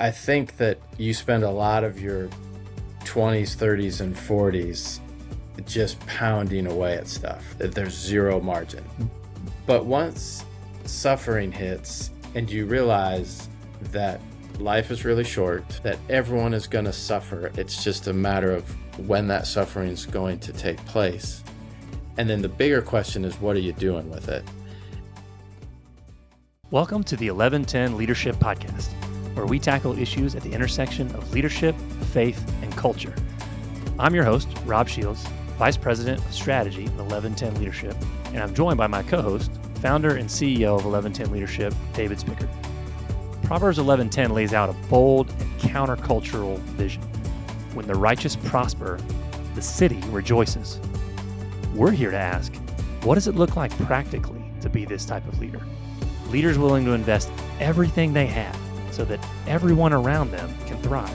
I think that you spend a lot of your 20s, 30s, and 40s just pounding away at stuff. There's zero margin. But once suffering hits and you realize that life is really short, that everyone is going to suffer, it's just a matter of when that suffering is going to take place. And then the bigger question is, what are you doing with it? Welcome to the 1110 Leadership Podcast, where we tackle issues at the intersection of leadership, faith, and culture. I'm your host, Rob Shields, Vice President of Strategy at 1110 Leadership, and I'm joined by my co-host, founder and CEO of 1110 Leadership, David Spickard. Proverbs 1110 lays out a bold and countercultural vision. When the righteous prosper, the city rejoices. We're here to ask, what does it look like practically to be this type of leader? Leaders willing to invest everything they have so that everyone around them can thrive.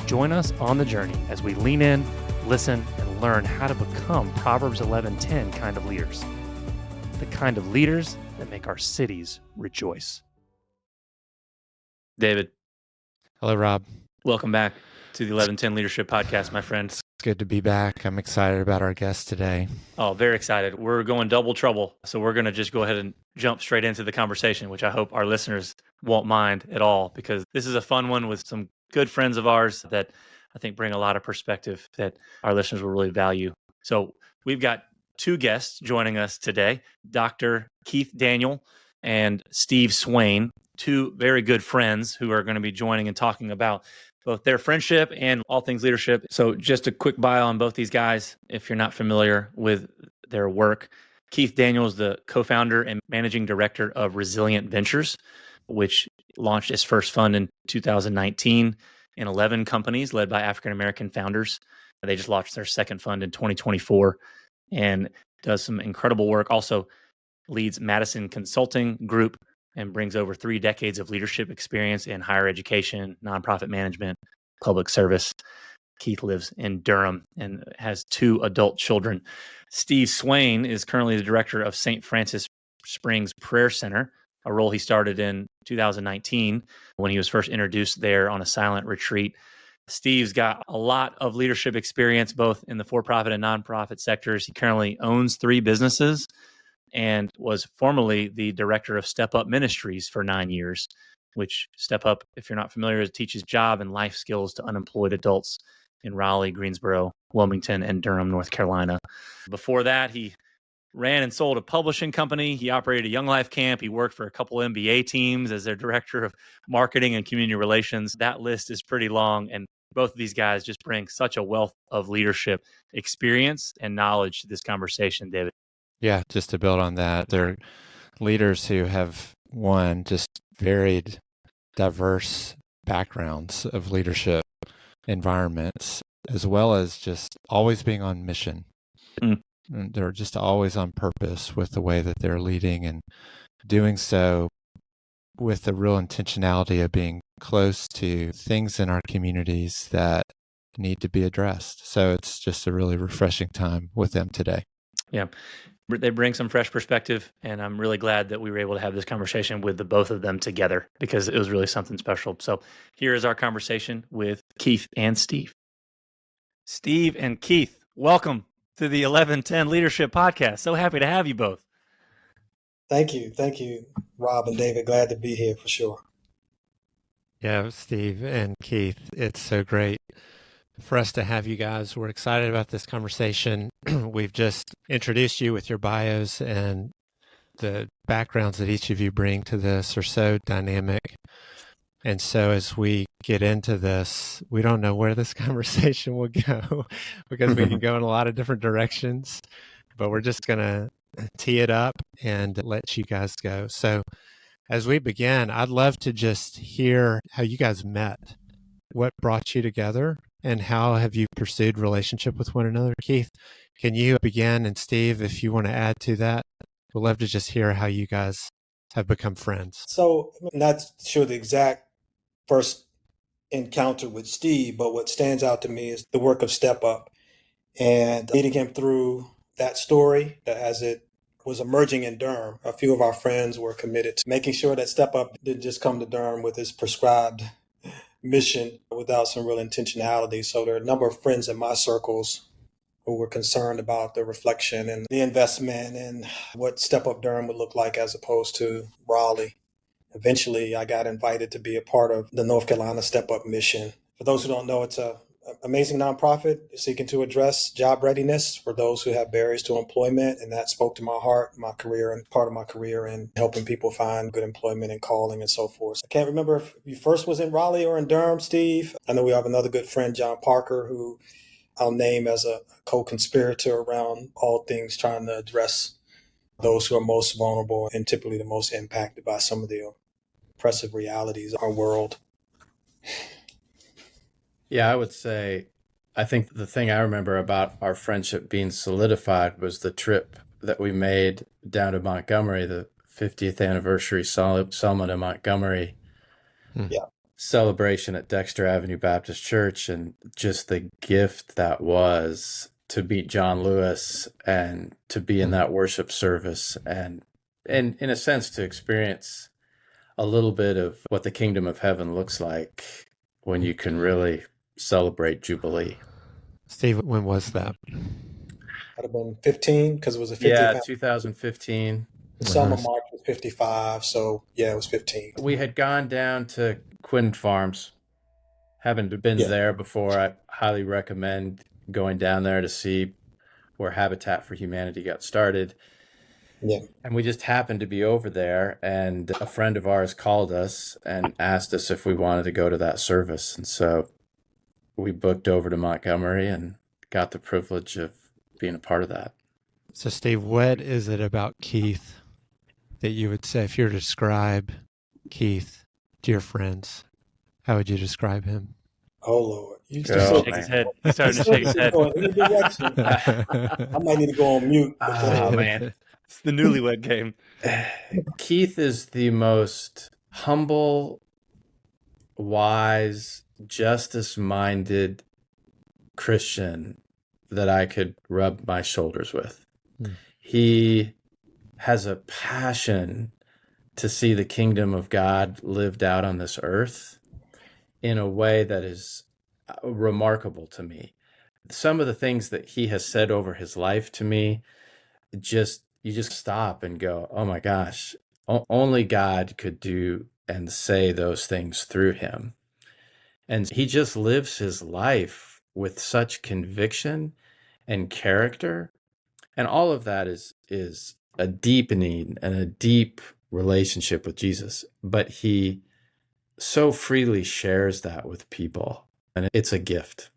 Join us on the journey as we lean in, listen, and learn how to become Proverbs 11:10 kind of leaders. The kind of leaders that make our cities rejoice. David. Hello, Rob. Welcome back to the 1110 Leadership Podcast, my friend. It's good to be back. I'm excited about our guest today. Oh, very excited. We're going double trouble. So we're going to just go ahead and jump straight into the conversation, which I hope our listeners won't mind at all, because this is a fun one with some good friends of ours that I think bring a lot of perspective that our listeners will really value. So we've got two guests joining us today, Dr. Keith Daniel and Steve Swain, two very good friends who are going to be joining and talking about both their friendship and all things leadership. So just a quick bio on both these guys, if you're not familiar with their work. Keith Daniel is the co-founder and managing director of Resilient Ventures, which launched its first fund in 2019 in 11 companies led by African-American founders. They just launched their second fund in 2024 and does some incredible work. Also leads Madison Consulting Group and brings over 3 decades of leadership experience in higher education, nonprofit management, public service. Keith lives in Durham and has 2 adult children. Steve Swain is currently the director of St. Francis Springs Prayer Center, a role he started in 2019 when he was first introduced there on a silent retreat. Steve's got a lot of leadership experience, both in the for-profit and nonprofit sectors. He currently owns 3 businesses and was formerly the director of Step Up Ministries for 9 years, which Step Up, if you're not familiar, teaches job and life skills to unemployed adults in Raleigh, Greensboro, Wilmington, and Durham, North Carolina. Before that, he ran and sold a publishing company. He operated a Young Life camp. He worked for a couple NBA teams as their director of marketing and community relations. That list is pretty long, and both of these guys just bring such a wealth of leadership experience and knowledge to this conversation, David. Yeah, just to build on that, they're leaders who have, one, just varied, diverse backgrounds of leadership environments, as well as just always being on mission. And they're just always on purpose with the way that they're leading and doing so with the real intentionality of being close to things in our communities that need to be addressed. So it's just a really refreshing time with them today. Yeah. They bring some fresh perspective, and I'm really glad that we were able to have this conversation with the both of them together because it was really something special. So here is our conversation with Keith and Steve. Steve and Keith, welcome to the 1110 Leadership Podcast. So happy to have you both. Thank you. Thank you, Rob and David. Glad to be here for sure. Yeah, Steve and Keith, it's so great for us to have you guys. We're excited about this conversation. We've just introduced you with your bios, and the backgrounds that each of you bring to this are so dynamic. And so as we get into this, we don't know where this conversation will go because we can go in a lot of different directions, but we're just going to tee it up and let you guys go. So as we begin, I'd love to just hear how you guys met. What brought you together? And how have you pursued relationship with one another? Keith, can you begin? And Steve, if you want to add to that, we'd love to just hear how you guys have become friends. So I'm not sure the exact first encounter with Steve, but what stands out to me is the work of Step Up and meeting him through that story as it was emerging in Durham. A few of our friends were committed to making sure that Step Up didn't just come to Durham with its prescribed mission without some real intentionality. So there are a number of friends in my circles who were concerned about the reflection and the investment and what Step Up Durham would look like as opposed to Raleigh. Eventually, I got invited to be a part of the North Carolina Step Up mission. For those who don't know, it's a amazing nonprofit seeking to address job readiness for those who have barriers to employment. And that spoke to my heart, my career, and part of my career in helping people find good employment and calling and so forth. I can't remember if you first was in Raleigh or in Durham, Steve. I know we have another good friend, John Parker, who I'll name as a co-conspirator around all things trying to address those who are most vulnerable and typically the most impacted by some of the oppressive realities of our world. Yeah, I would say, I think the thing I remember about our friendship being solidified was the trip that we made down to Montgomery, the 50th anniversary summit in Montgomery. Yeah. Celebration at Dexter Avenue Baptist Church, and just the gift that was to meet John Lewis and to be in that worship service and in a sense to experience a little bit of what the kingdom of heaven looks like when you can really celebrate Jubilee. Steve, when was that? I'd have been 15 because it was a 50th. Yeah, 2015. The summer march was 55, so yeah, it was 15. We had gone down to Quinn Farms. Haven't been there before. I highly recommend going down there to see where Habitat for Humanity got started. Yeah. And we just happened to be over there, and a friend of ours called us and asked us if we wanted to go to that service. And so we booked over to Montgomery and got the privilege of being a part of that. So, Steve, what is it about Keith that you would say, if you were to describe Keith to your friends, how would you describe him? Oh, Lord. You Oh, Shake his head. He's starting to shake his head. Going any direction. I might need to go on mute. Oh, man. It's the newlywed game. Keith is the most humble, wise, justice-minded Christian that I could rub my shoulders with. He has a passion to see the kingdom of God lived out on this earth in a way that is remarkable to me. Some of the things that he has said over his life to me, you just stop and go, oh my gosh, only God could do and say those things through him. And he just lives his life with such conviction and character. And all of that is a deepening and a deep relationship with Jesus. But he so freely shares that with people. And it's a gift.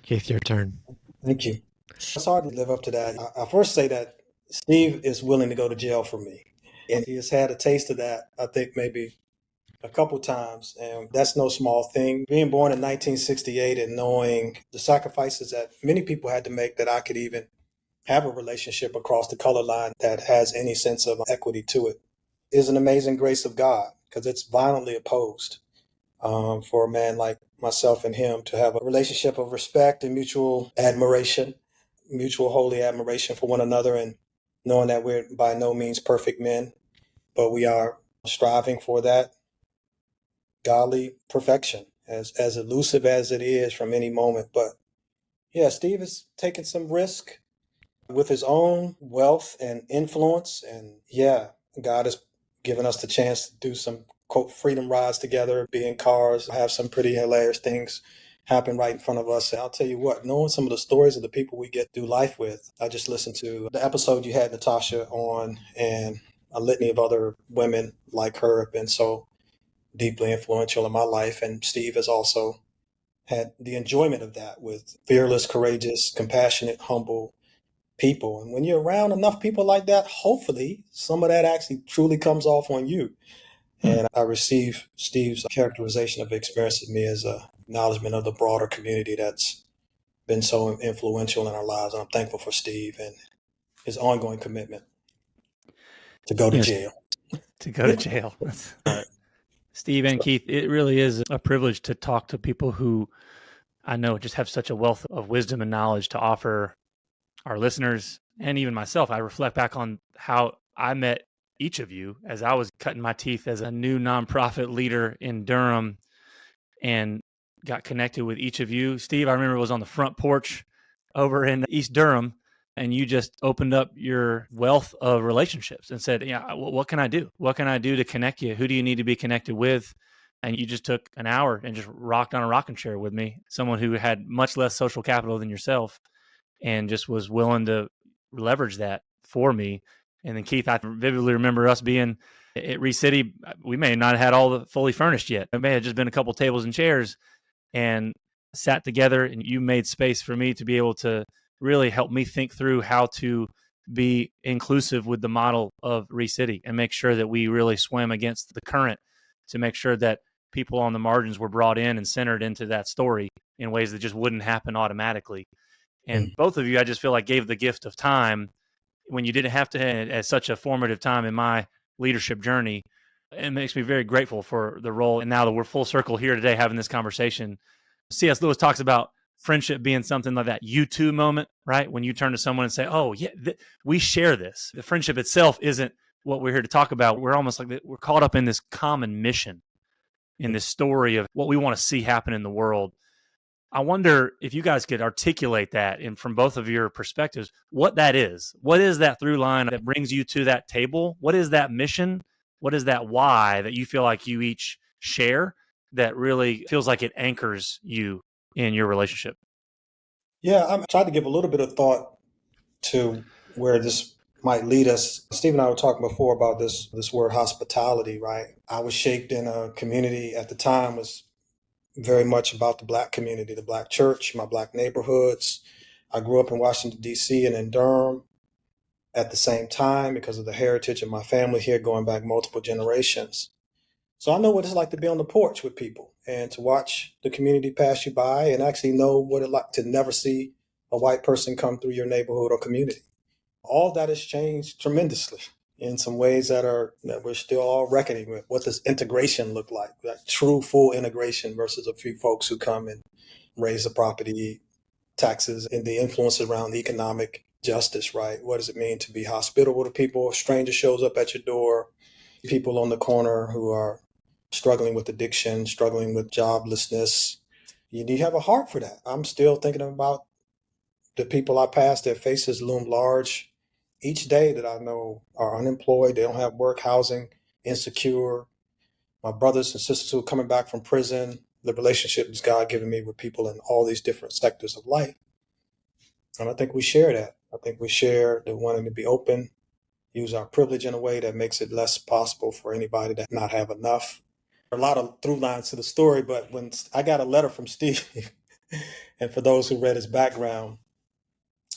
Keith, your turn. Thank you. It's hard to live up to that. I first say that Steve is willing to go to jail for me. And he has had a taste of that, I think, maybe a couple times. And that's no small thing. Being born in 1968 and knowing the sacrifices that many people had to make that I could even have a relationship across the color line that has any sense of equity to it is an amazing grace of God, because it's violently opposed for a man like myself and him to have a relationship of respect and mutual admiration, mutual holy admiration for one another, and knowing that we're by no means perfect men, but we are striving for that godly perfection, as elusive as it is from any moment. But yeah, Steve has taken some risk with his own wealth and influence. And yeah, God has given us the chance to do some, quote, freedom rides together, be in cars, have some pretty hilarious things happen right in front of us. And I'll tell you what, knowing some of the stories of the people we get through life with, I just listened to the episode you had Natasha on, and a litany of other women like her have been so deeply influential in my life. And Steve has also had the enjoyment of that with fearless, courageous, compassionate, humble people. And when you're around enough people like that, hopefully some of that actually truly comes off on you. And I receive Steve's characterization of experience of me as a acknowledgement of the broader community that's been so influential in our lives. And I'm thankful for Steve and his ongoing commitment to go to jail. To go to jail. Steve and Keith, it really is a privilege to talk to people who I know just have such a wealth of wisdom and knowledge to offer our listeners and even myself. I reflect back on how I met each of you as I was cutting my teeth as a new nonprofit leader in Durham. and got connected with each of you. Steve, I remember, was on the front porch over in East Durham, and you just opened up your wealth of relationships and said, yeah, what can I do? What can I do to connect you? Who do you need to be connected with? And you just took an hour and just rocked on a rocking chair with me, someone who had much less social capital than yourself, and just was willing to leverage that for me. And then Keith, I vividly remember us being at Reese City. We may not have had all the fully furnished yet. It may have just been a couple tables and chairs, and sat together, and you made space for me to be able to really help me think through how to be inclusive with the model of Reese City and make sure that we really swam against the current to make sure that people on the margins were brought in and centered into that story in ways that just wouldn't happen automatically. And both of you, I just feel like, gave the gift of time when you didn't have to, at such a formative time in my leadership journey. It makes me very grateful for the role. And now that we're full circle here today having this conversation, C.S. Lewis talks about friendship being something like that you too moment, right? When you turn to someone and say, oh, yeah, we share this. The friendship itself isn't what we're here to talk about. We're almost like we're caught up in this common mission, in this story of what we want to see happen in the world. I wonder if you guys could articulate that, and from both of your perspectives, what that is. What is that through line that brings you to that table? What is that mission? What is that why that you feel like you each share that really feels like it anchors you in your relationship? Yeah, I'm trying to give a little bit of thought to where this might lead us. Steve and I were talking before about this word hospitality, right? I was shaped in a community at the time was very much about the Black community, the Black church, my Black neighborhoods. I grew up in Washington, D.C. and in Durham at the same time because of the heritage of my family here going back multiple generations. So I know what it's like to be on the porch with people and to watch the community pass you by and actually know what it's like to never see a white person come through your neighborhood or community. All that has changed tremendously in some ways that we're still all reckoning with. What does integration look like? That true full integration versus a few folks who come and raise the property taxes and the influence around economic justice, right? What does it mean to be hospitable to people? A stranger shows up at your door, people on the corner who are struggling with addiction, struggling with joblessness. You need to have a heart for that. I'm still thinking about the people I pass, their faces loom large each day that I know are unemployed, they don't have work, housing, insecure. My brothers and sisters who are coming back from prison, the relationships God given me with people in all these different sectors of life. And I think we share that. I think we share the wanting to be open, use our privilege in a way that makes it less possible for anybody to not have enough. A lot of through lines to the story, but when I got a letter from Steve, and for those who read his background,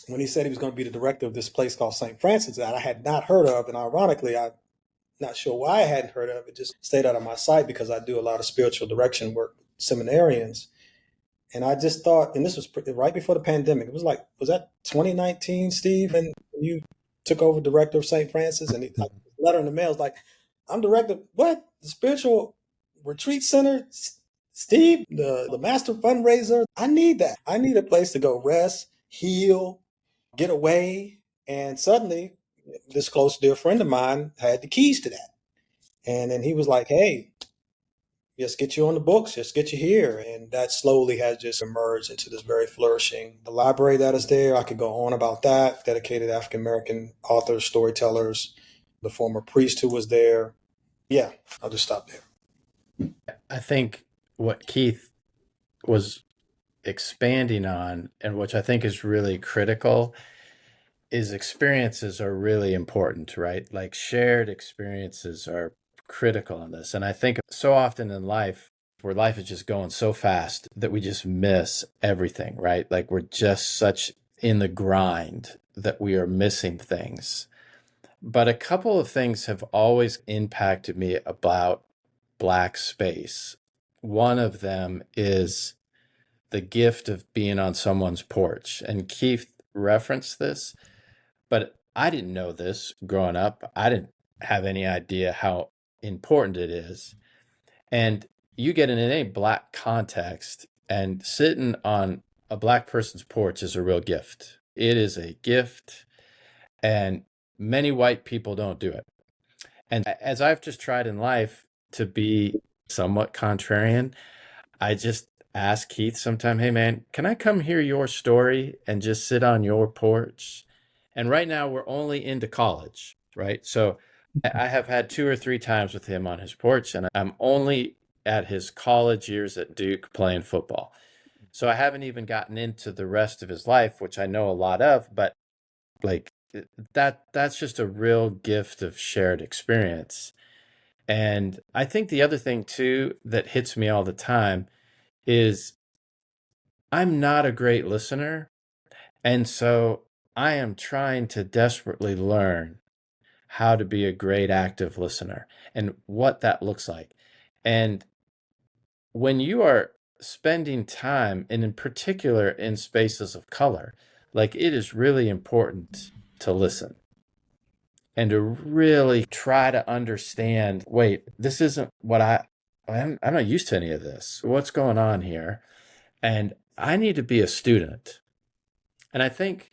when he said he was going to be the director of this place called St. Francis that I had not heard of, and ironically, I'm not sure why I hadn't heard of it, just stayed out of my sight because I do a lot of spiritual direction work with seminarians. And I just thought, and this was right before the pandemic. It was like, was that 2019, Steve? And you took over director of St. Francis, and a letter in the mail was like, I'm director, what? The spiritual retreat center? Steve, the master fundraiser? I need that. I need a place to go rest, heal, get away. And suddenly, this close dear friend of mine had the keys to that. And then he was like, hey, just get you on the books, just get you here. And that slowly has just emerged into this very flourishing. The library that is there, I could go on about that, dedicated African-American authors, storytellers, the former priest who was there. Yeah, I'll just stop there. I think what Keith was expanding on, and which I think is really critical, is experiences are really important, right? Like shared experiences are critical in this. And I think so often in life, where life is just going so fast that we just miss everything, right? Like we're just such in the grind that we are missing things. But a couple of things have always impacted me about Black space. One of them is the gift of being on someone's porch. And Keith referenced this, but I didn't know this growing up. I didn't have any idea how important it is. And you get in any Black context, and sitting on a Black person's porch is a real gift. It is a gift, and many white people don't do it. And as I've just tried in life to be somewhat contrarian, I just ask Keith sometime, hey man, can I come hear your story and just sit on your porch? And right now we're only into college, right? So I have had 2 or 3 times with him on his porch, and I'm only at his college years at Duke playing football. So I haven't even gotten into the rest of his life, which I know a lot of, but like that's just a real gift of shared experience. And I think the other thing too that hits me all the time is I'm not a great listener. And so I am trying to desperately learn how to be a great active listener and what that looks like. And when you are spending time, and in particular in spaces of color, like it is really important to listen and to really try to understand, wait, this isn't what I'm not used to any of this. What's going on here? And I need to be a student. And I think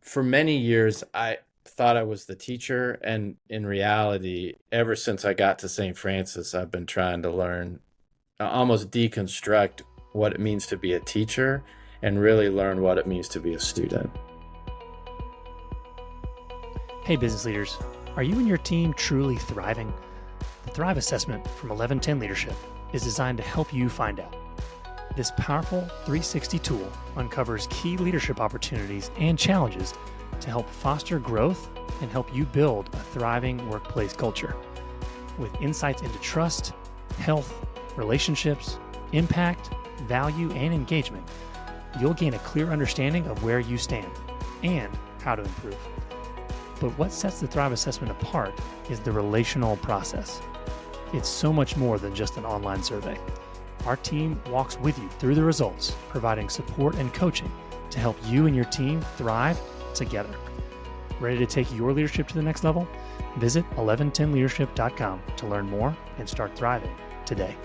for many years, I thought I was the teacher. And in reality, ever since I got to St. Francis, I've been trying to learn, almost deconstruct what it means to be a teacher and really learn what it means to be a student. Hey, business leaders, are you and your team truly thriving? The Thrive Assessment from 1110 Leadership is designed to help you find out. This powerful 360 tool uncovers key leadership opportunities and challenges to help foster growth and help you build a thriving workplace culture. With insights into trust, health, relationships, impact, value, and engagement, you'll gain a clear understanding of where you stand and how to improve. But what sets the Thrive Assessment apart is the relational process. It's so much more than just an online survey. Our team walks with you through the results, providing support and coaching to help you and your team thrive together. Ready to take your leadership to the next level? Visit 1110leadership.com to learn more and start thriving today.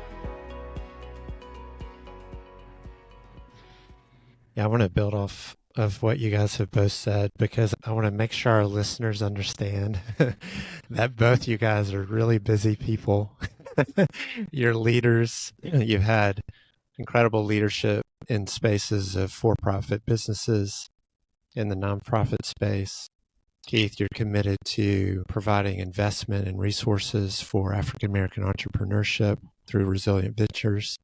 Yeah, I want to build off of what you guys have both said because I want to make sure our listeners understand that both you guys are really busy people. You're leaders. You've had incredible leadership in spaces of for-profit businesses, in the nonprofit space. Keith, you're committed to providing investment and resources for African-American entrepreneurship through Resilient Ventures.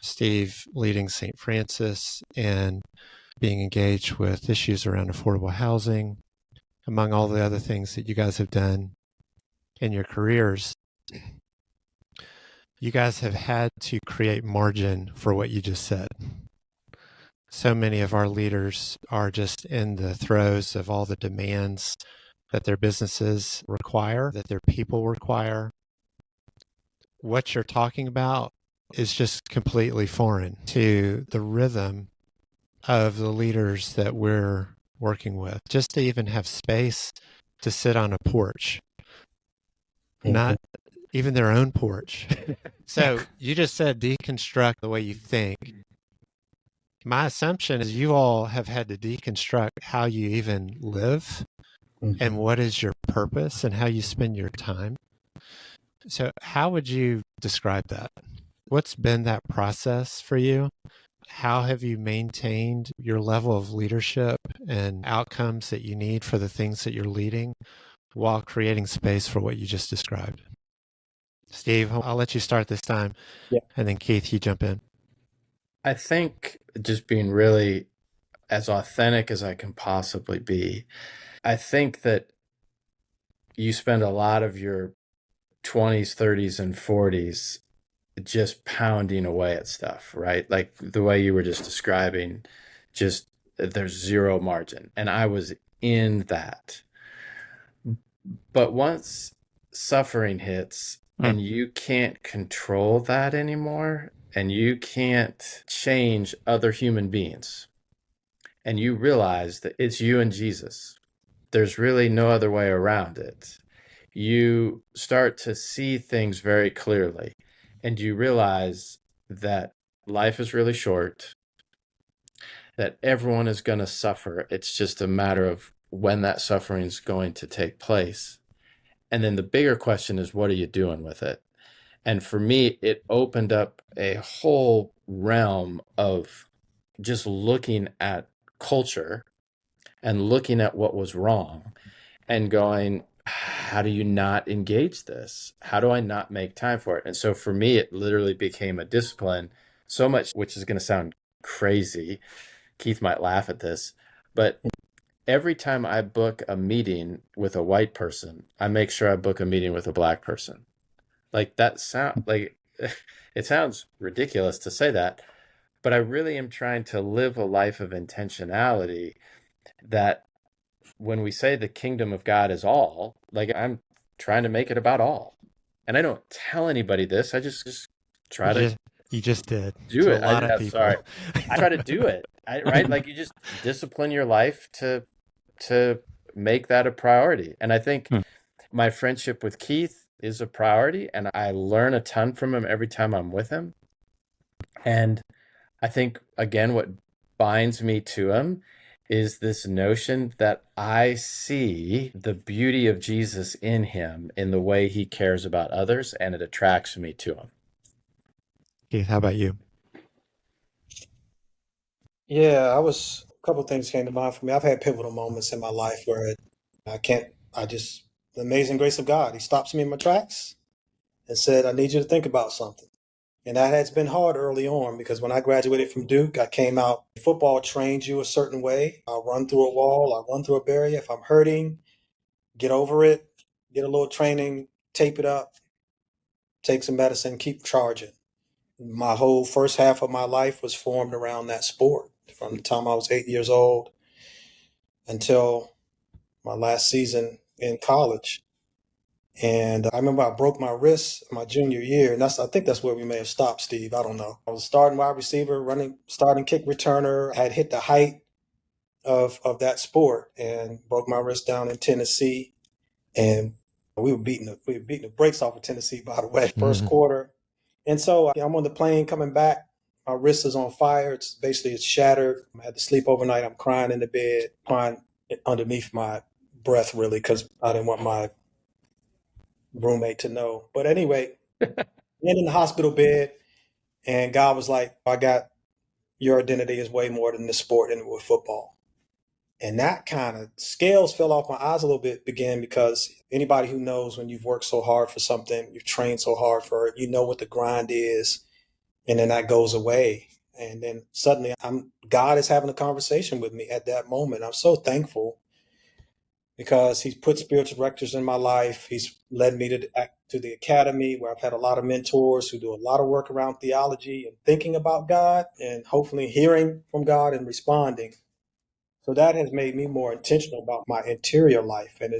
Steve, leading St. Francis and being engaged with issues around affordable housing, among all the other things that you guys have done in your careers. You guys have had to create margin for what you just said. So many of our leaders are just in the throes of all the demands that their businesses require, that their people require. What you're talking about is just completely foreign to the rhythm of the leaders that we're working with. Just to even have space to sit on a porch, not even their own porch. So you just said deconstruct the way you think. My assumption is you all have had to deconstruct how you even live and what is your purpose and how you spend your time. So how would you describe that? What's been that process for you? How have you maintained your level of leadership and outcomes that you need for the things that you're leading while creating space for what you just described? Steve, I'll let you start this time. Yeah. And then Keith, you jump in. I think just being really as authentic as I can possibly be. I think that you spend a lot of your 20s, 30s, and 40s just pounding away at stuff, right? Like the way you were just describing, just there's zero margin. And I was in that. But once suffering hits and you can't control that anymore, and you can't change other human beings, and you realize that it's you and Jesus, there's really no other way around it. You start to see things very clearly, and you realize that life is really short, that everyone is going to suffer. It's just a matter of when that suffering is going to take place. And then the bigger question is, what are you doing with it? And for me, it opened up a whole realm of just looking at culture and looking at what was wrong and going, how do you not engage this? How do I not make time for it? And so for me, it literally became a discipline so much, which is going to sound crazy. Keith might laugh at this, but every time I book a meeting with a white person, I make sure I book a meeting with a black person. Like that sound like it sounds ridiculous to say that, but I really am trying to live a life of intentionality that when we say the kingdom of God is all, like I'm trying to make it about all. And I don't tell anybody this. I just try to You just did do to a it. lot of people. Sorry. I try to do it. Right? Like you just discipline your life to make that a priority. And I think my friendship with Keith is a priority, and I learn a ton from him every time I'm with him. And I think, again, what binds me to him is this notion that I see the beauty of Jesus in him, in the way he cares about others, and it attracts me to him. Keith, how about you? Yeah, a couple of things came to mind for me. I've had pivotal moments in my life where the amazing grace of God, he stops me in my tracks and said, I need you to think about something. And that has been hard early on because when I graduated from Duke, I came out, football trained you a certain way. I'll run through a wall, I'll run through a barrier. If I'm hurting, get over it, get a little training, tape it up, take some medicine, keep charging. My whole first half of my life was formed around that sport from the time I was 8 years old until my last season in college. And I remember I broke my wrist my junior year, and I think that's where we may have stopped, Steve. I don't know. I was starting wide receiver, starting kick returner. I had hit the height of that sport and broke my wrist down in Tennessee. And we were beating the brakes off of Tennessee, by the way, first quarter. And so I'm on the plane coming back. My wrist is on fire. It's shattered. I had to sleep overnight. I'm crying in the bed, crying underneath my breath, really, because I didn't want my roommate to know. But anyway, in the hospital bed, and God was like, I got your identity is way more than the sport and with football. And that kind of scales fell off my eyes a little bit again, because anybody who knows when you've worked so hard for something, you've trained so hard for it, you know what the grind is, and then that goes away. And then suddenly God is having a conversation with me at that moment. I'm so thankful because he's put spiritual directors in my life. He's led me to the academy, where I've had a lot of mentors who do a lot of work around theology and thinking about God and hopefully hearing from God and responding. So that has made me more intentional about my interior life, and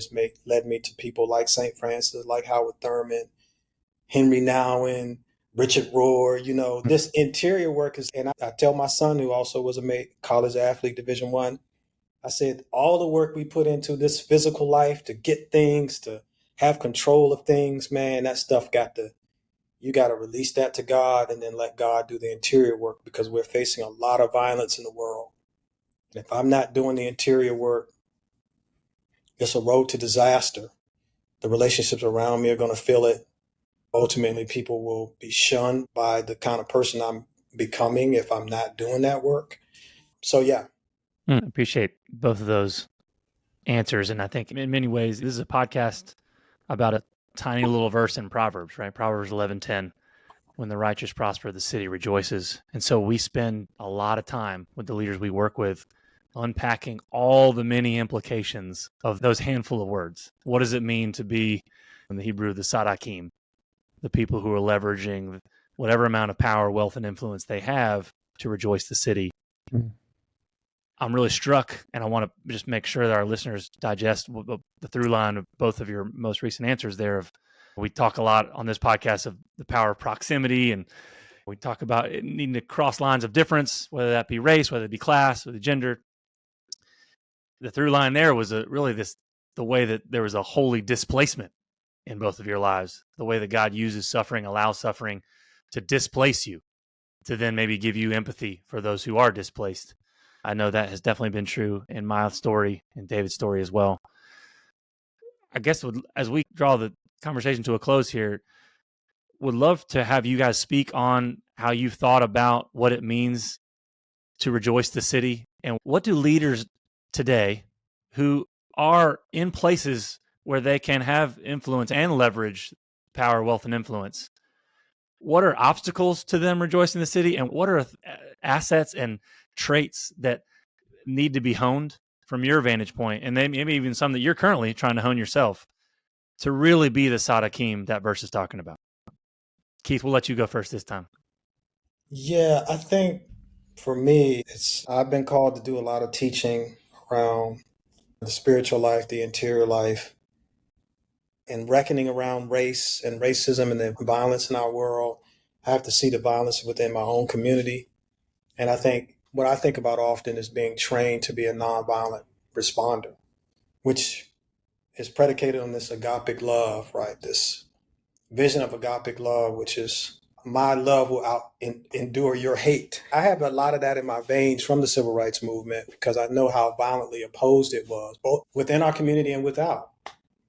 led me to people like St. Francis, like Howard Thurman, Henry Nouwen, Richard Rohr. This interior work and I tell my son, who also was a college athlete, Division I, I said, all the work we put into this physical life to get things, to have control of things, man, that stuff you got to release that to God and then let God do the interior work, because we're facing a lot of violence in the world. And if I'm not doing the interior work, it's a road to disaster. The relationships around me are going to feel it. Ultimately, people will be shunned by the kind of person I'm becoming if I'm not doing that work. So, yeah. I appreciate both of those answers. And I think in many ways, this is a podcast about a tiny little verse in Proverbs, right? Proverbs 11:10. When the righteous prosper, the city rejoices. And so we spend a lot of time with the leaders we work with unpacking all the many implications of those handful of words. What does it mean to be, in the Hebrew, the Sadakim, the people who are leveraging whatever amount of power, wealth, and influence they have to rejoice the city? I'm really struck, and I want to just make sure that our listeners digest the through line of both of your most recent answers there. We talk a lot on this podcast of the power of proximity, and we talk about it needing to cross lines of difference, whether that be race, whether it be class, whether gender. The through line there was the way that there was a holy displacement in both of your lives, the way that God uses suffering, allows suffering to displace you, to then maybe give you empathy for those who are displaced. I know that has definitely been true in my story and David's story as well. I guess as we draw the conversation to a close here, would love to have you guys speak on how you've thought about what it means to rejoice the city, and what do leaders today who are in places where they can have influence and leverage power, wealth, and influence, what are obstacles to them rejoicing the city, and what are assets and traits that need to be honed from your vantage point, and maybe even some that you're currently trying to hone yourself to really be the Sadakim that verse is talking about? Keith, we'll let you go first this time. Yeah, I think for me, I've been called to do a lot of teaching around the spiritual life, the interior life, and reckoning around race and racism and the violence in our world. I have to see the violence within my own community. And I think what I think about often is being trained to be a nonviolent responder, which is predicated on this agapic love, right? This vision of agapic love, which is my love will endure your hate. I have a lot of that in my veins from the civil rights movement because I know how violently opposed it was, both within our community and without.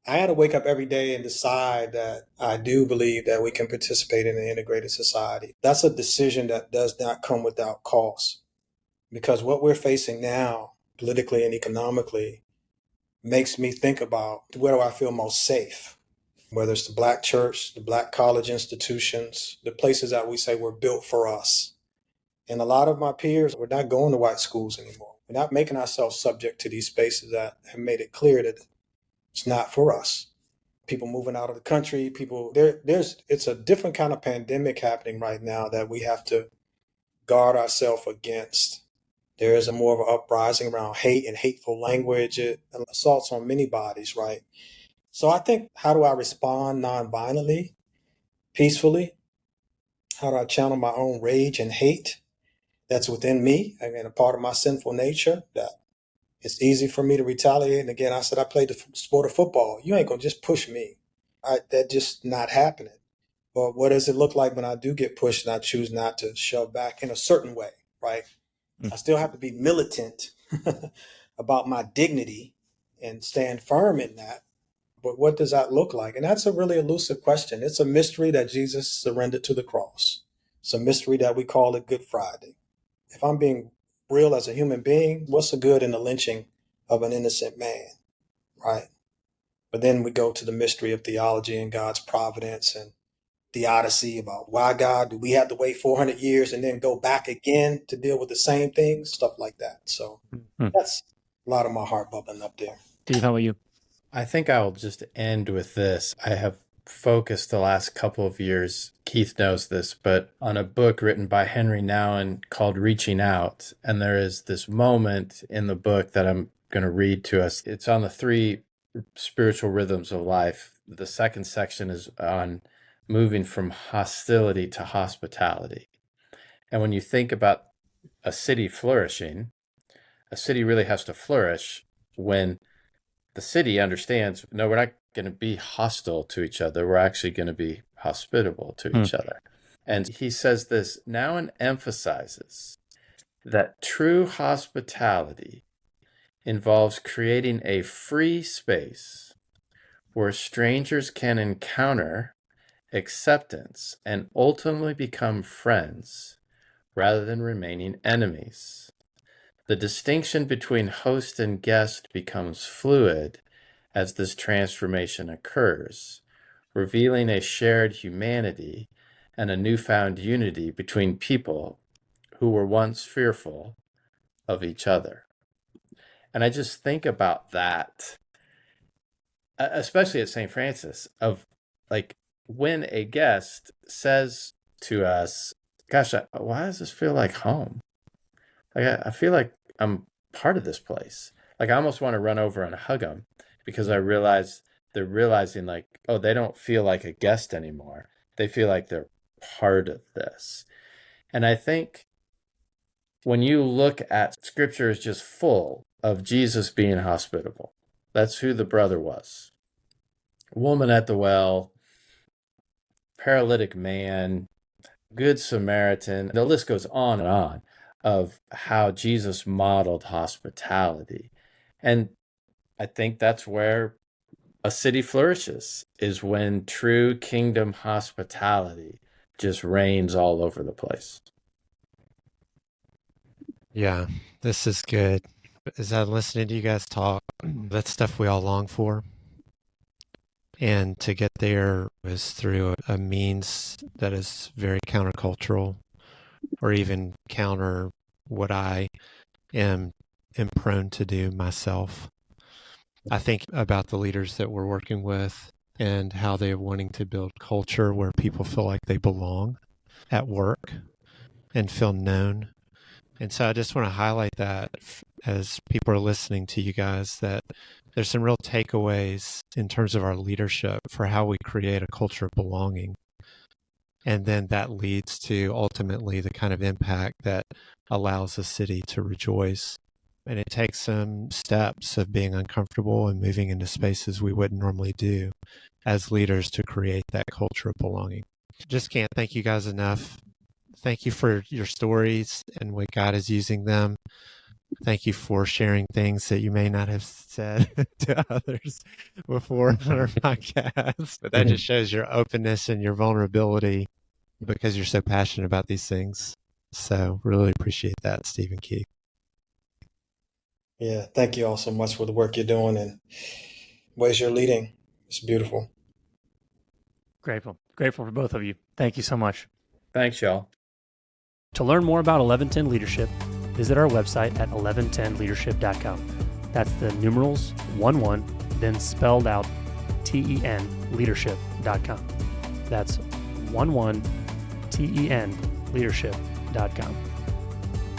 I had to wake up every day and decide that I do believe that we can participate in an integrated society. That's a decision that does not come without cost, because what we're facing now, politically and economically, makes me think about where do I feel most safe? Whether it's the Black church, the Black college institutions, the places that we say were built for us. And a lot of my peers, we're not going to white schools anymore. We're not making ourselves subject to these spaces that have made it clear that it's not for us. People moving out of the country, it's a different kind of pandemic happening right now that we have to guard ourselves against. There is a more of an uprising around hate and hateful language. It assaults on many bodies, right? So I think, how do I respond nonviolently, peacefully? How do I channel my own rage and hate that's within me, again, a part of my sinful nature, that it's easy for me to retaliate? And again, I said I played the sport of football. You ain't going to just push me. That just not happening. But what does it look like when I do get pushed and I choose not to shove back in a certain way, right? I still have to be militant about my dignity and stand firm in that. But what does that look like? And that's a really elusive question. It's a mystery that Jesus surrendered to the cross. It's a mystery that we call it Good Friday. If I'm being real as a human being, what's the good in the lynching of an innocent man, right? But then we go to the mystery of theology and God's providence and theodicy about why God, do we have to wait 400 years and then go back again to deal with the same things, stuff like that. So that's a lot of my heart bubbling up there. Steve, how about you? I think I will just end with this. I have focused the last couple of years, Keith knows this, but on a book written by Henry Nouwen called Reaching Out. And there is this moment in the book that I'm going to read to us. It's on the 3 spiritual rhythms of life. The second section is on moving from hostility to hospitality. And when you think about a city flourishing, a city really has to flourish when the city understands, no, we're not going to be hostile to each other. We're actually going to be hospitable to each other. And he says this, Nouwen emphasizes that true hospitality involves creating a free space where strangers can encounter acceptance and ultimately become friends rather than remaining enemies. The distinction between host and guest becomes fluid as this transformation occurs, revealing a shared humanity and a newfound unity between people who were once fearful of each other. And I just think about that, especially at St. Francis, of like when a guest says to us, gosh, why does this feel like home? Like I feel like I'm part of this place. Like I almost want to run over and hug them because I realize they're realizing like, oh, they don't feel like a guest anymore. They feel like they're part of this. And I think when you look at scripture is just full of Jesus being hospitable. That's who the brother was. Woman at the well, paralytic man, Good Samaritan. The list goes on and on of how Jesus modeled hospitality. And I think that's where a city flourishes is when true kingdom hospitality just reigns all over the place. Yeah, this is good. As I'm listening to you guys talk, that's stuff we all long for. And to get there is through a means that is very countercultural, or even counter what I am prone to do myself. I think about the leaders that we're working with and how they're wanting to build culture where people feel like they belong at work and feel known. And so I just want to highlight that as people are listening to you guys, that there's some real takeaways in terms of our leadership for how we create a culture of belonging. And then that leads to ultimately the kind of impact that allows a city to rejoice. And it takes some steps of being uncomfortable and moving into spaces we wouldn't normally do as leaders to create that culture of belonging. Just can't thank you guys enough. Thank you for your stories and what God is using them. Thank you for sharing things that you may not have said to others before on our podcast. But that just shows your openness and your vulnerability because you're so passionate about these things. So really appreciate that, Steve and Keith. Yeah, thank you all so much for the work you're doing and ways you're leading. It's beautiful. Grateful for both of you. Thank you so much. Thanks, y'all. To learn more about 1110 Leadership, visit our website at 1110leadership.com. That's the numerals 11, then spelled out TEN leadership.com. That's 11 TEN leadership.com.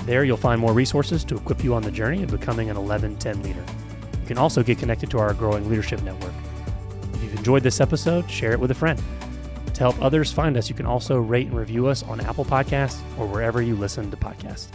There you'll find more resources to equip you on the journey of becoming an 1110 leader. You can also get connected to our growing leadership network. If you've enjoyed this episode, share it with a friend. To help others find us, you can also rate and review us on Apple Podcasts or wherever you listen to podcasts.